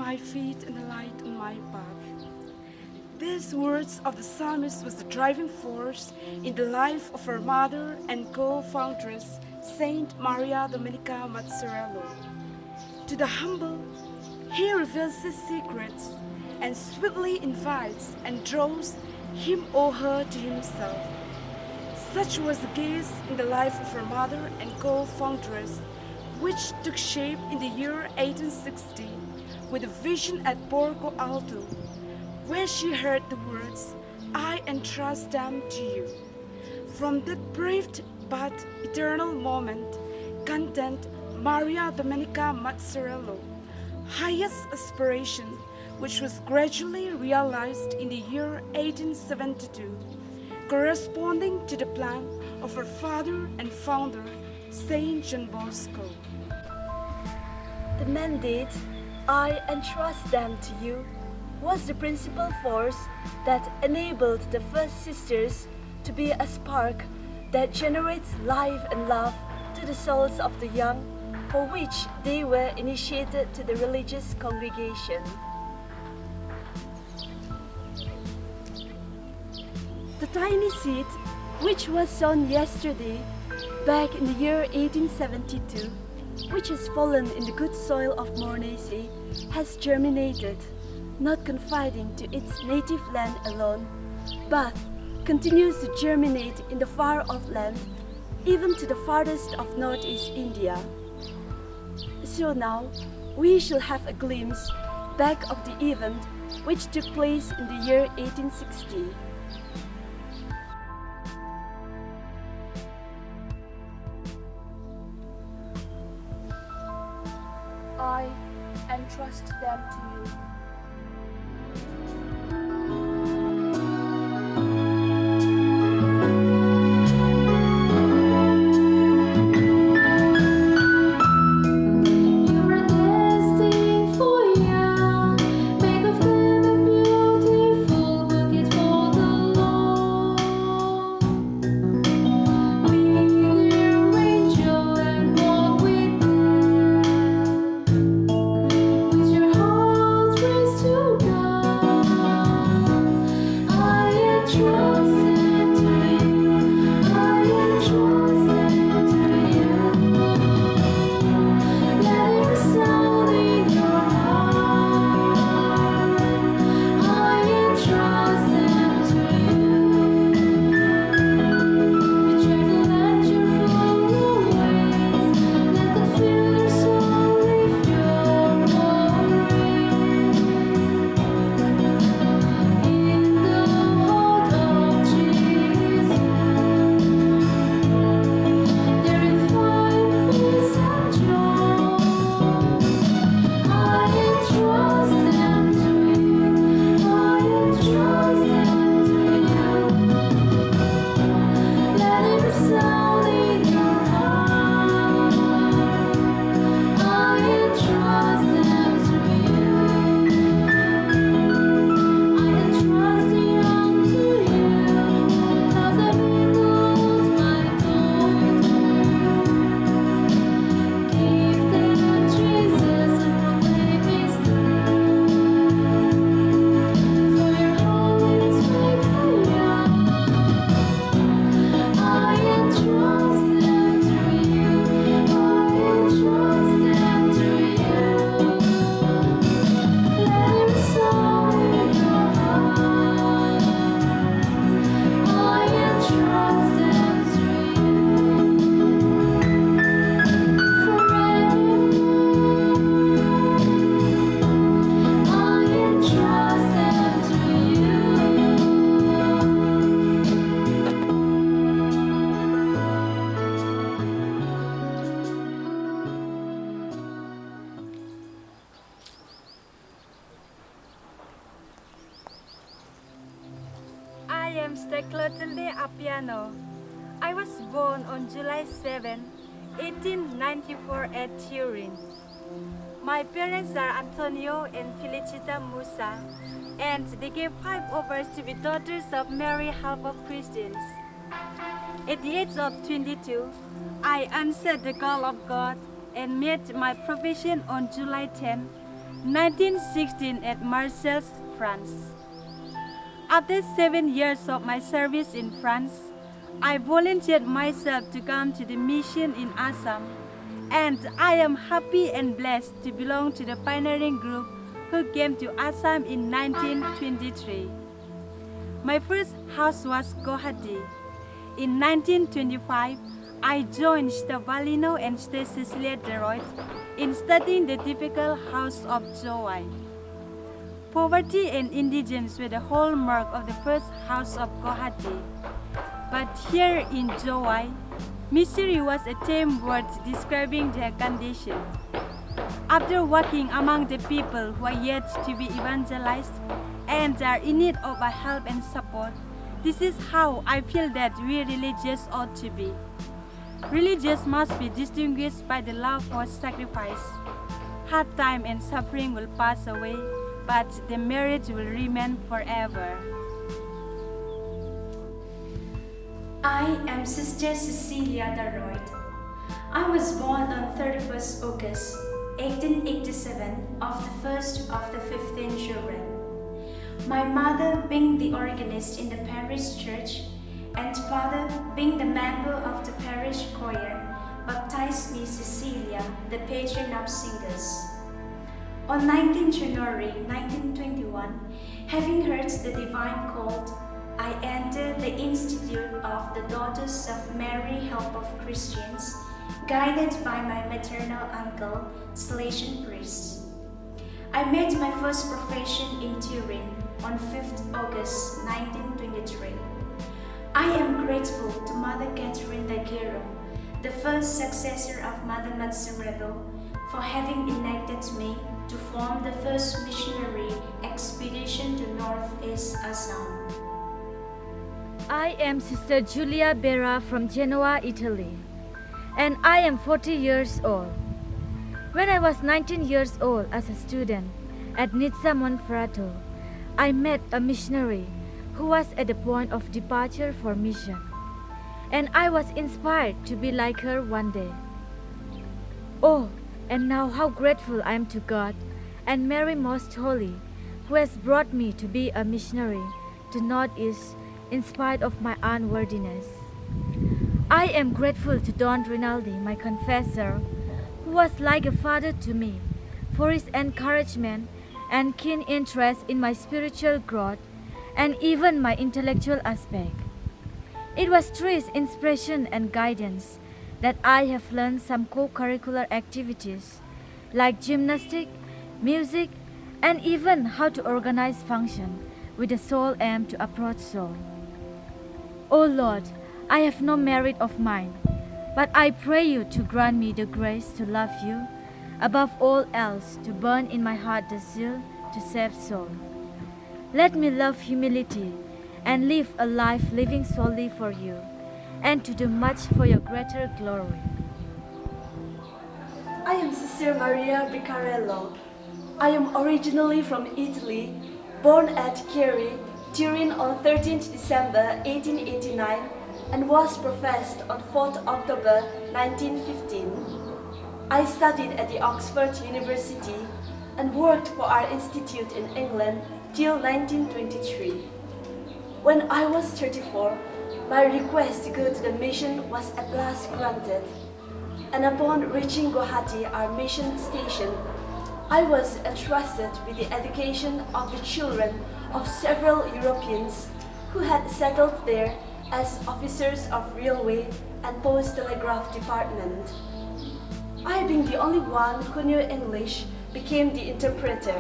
my feet and a light on my path. These words of the psalmist was the driving force in the life of her mother and co-foundress, Saint Maria Domenica Mazzarello. To the humble, he reveals his secrets and sweetly invites and draws him or her to himself. Such was the case in the life of her mother and co-foundress, which took shape in the year 1860 with a vision at Borgo Alto, where she heard the words, "I entrust them to you." From that brief but eternal moment, content Maria Domenica Mazzarello, highest aspiration, which was gradually realized in the year 1872, corresponding to the plan of her father and founder, Saint John Bosco. The mandate, "I entrust them to you," was the principal force that enabled the first sisters to be a spark that generates life and love to the souls of the young, for which they were initiated to the religious congregation. The tiny seed, which was sown yesterday, back in the year 1872, which has fallen in the good soil of Mornese, has germinated, not confiding to its native land alone, but continues to germinate in the far-off land, even to the farthest of northeast India. So now, we shall have a glimpse back of the event which took place in the year 1860. I entrust them to you. I am Bensound-Littleidea. I was born on July 7, 1894 at Turin. My parents are Antonio and Felicita Musa, and they gave 5 overs to be daughters of Mary, half of Christians. At the age of 22, I answered the call of God and made my profession on July 10, 1916 at Marseille, France. After 7 years of my service in France, I volunteered myself to come to the mission in Assam, and I am happy and blessed to belong to the pioneering group who came to Assam in 1923. My first house was Guwahati. In 1925, I joined Stavalino and Cecilia in studying the typical house of Jowai. Poverty and indigence were the hallmark of the first house of Guwahati. But here in Jowai, misery was a tame word describing their condition. After walking among the people who are yet to be evangelized and are in need of our help and support, this is how I feel that we religious ought to be. Religious must be distinguished by the love for sacrifice. Hard time and suffering will pass away, but the marriage will remain forever. I am Sister Cecilia Darroyd. I was born on 31st August 1887 of the first of the 15 children. My mother being the organist in the parish church and father being the member of the parish choir, baptized me Cecilia, the patron of singers. On 19 January 1921, having heard the divine call, I entered the Institute of the Daughters of Mary Help of Christians, guided by my maternal uncle, Salesian priest. I made my first profession in Turin on 5th August 1923. I am grateful to Mother Catherine Daguerre, the first successor of Mother Mazzarello, for having elected me to form the first missionary expedition to Northeast Assam. I am Sister Giulia Berra from Genoa, Italy, and I am 40 years old. When I was 19 years old as a student at Nizza Monferrato, I met a missionary who was at the point of departure for mission, and I was inspired to be like her one day. Oh, and now how grateful I am to God and Mary Most Holy, who has brought me to be a missionary to Northeast in spite of my unworthiness. I am grateful to Don Rinaldi, my confessor, who was like a father to me, for his encouragement and keen interest in my spiritual growth and even my intellectual aspect. It was through his inspiration and guidance that I have learned some co-curricular activities like gymnastics, music, and even how to organize function with the sole aim to approach soul. O Lord, I have no merit of mine, but I pray you to grant me the grace to love you, above all else to burn in my heart the zeal to save soul. Let me love humility and live a life living solely for you, and to do much for your greater glory. I am Sister Maria Biccarello. I am originally from Italy, born at Chieri, Turin on 13th December 1889 and was professed on 4th October 1915. I studied at the Oxford University and worked for our institute in England till 1923. When I was 34, my request to go to the mission was at last granted, and upon reaching Guwahati, our mission station, I was entrusted with the education of the children of several Europeans who had settled there as officers of railway and post telegraph department. I, being the only one who knew English, became the interpreter.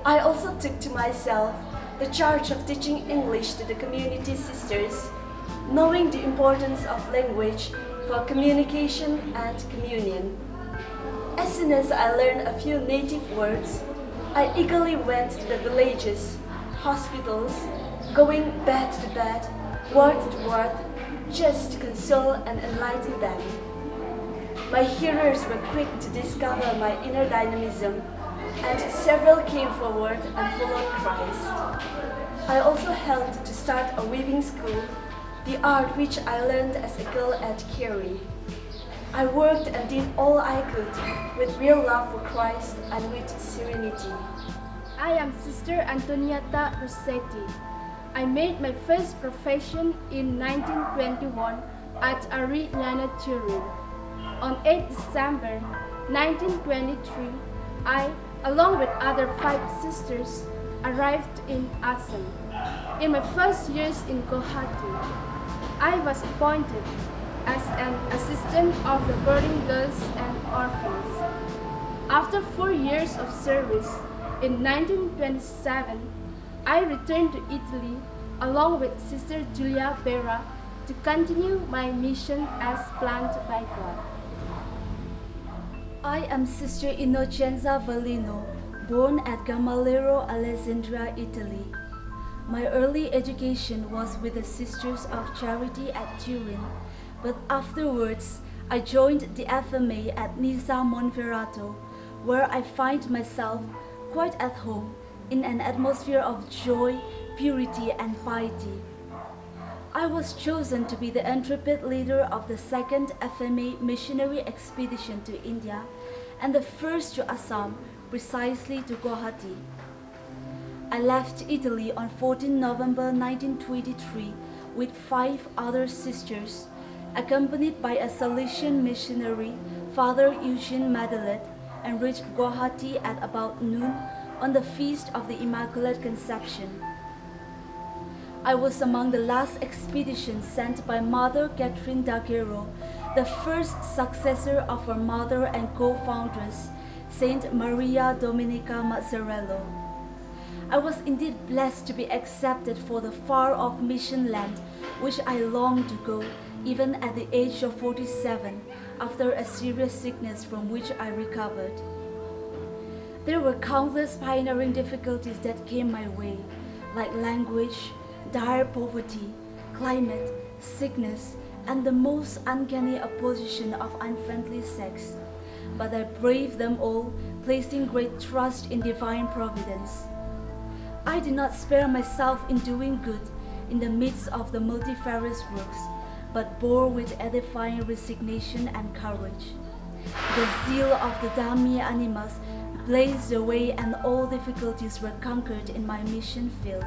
I also took to myself the charge of teaching English to the community sisters, knowing the importance of language for communication and communion. As soon as I learned a few native words, I eagerly went to the villages, hospitals, going bed to bed, word to word, just to console and enlighten them. My hearers were quick to discover my inner dynamism, and several came forward and followed Christ. I also helped to start a weaving school, the art which I learned as a girl at Chieri. I worked and did all I could with real love for Christ and with serenity. I am Sister Antonietta Rossetti. I made my first profession in 1921 at Arignano, Turin. On 8 December 1923, I, along with other 5 sisters, arrived in Assam. In my first years in Guwahati, I was appointed as an assistant of the boarding girls and orphans. After 4 years of service, in 1927, I returned to Italy along with Sister Giulia Berra to continue my mission as planned by God. I am Sister Innocenza Valino, born at Gamaliero, Alessandria, Italy. My early education was with the Sisters of Charity at Turin, but afterwards I joined the FMA at Nizza Monferrato, where I find myself quite at home in an atmosphere of joy, purity, and piety. I was chosen to be the intrepid leader of the second FMA missionary expedition to India and the first to Assam, precisely to Guwahati. I left Italy on 14 November 1923 with 5 other sisters, accompanied by a Salesian missionary, Father Eugene Madelet, and reached Guwahati at about noon on the Feast of the Immaculate Conception. I was among the last expeditions sent by Mother Catherine Daguerro, the first successor of her mother and co-foundress, Saint Maria Dominica Mazzarello. I was indeed blessed to be accepted for the far-off mission land, which I longed to go, even at the age of 47, after a serious sickness from which I recovered. There were countless pioneering difficulties that came my way, like language, dire poverty, climate, sickness, and the most uncanny opposition of unfriendly sex. But I braved them all, placing great trust in divine providence. I did not spare myself in doing good in the midst of the multifarious works, but bore with edifying resignation and courage. The zeal of the Dhammi Animas blazed the way, and all difficulties were conquered in my mission field.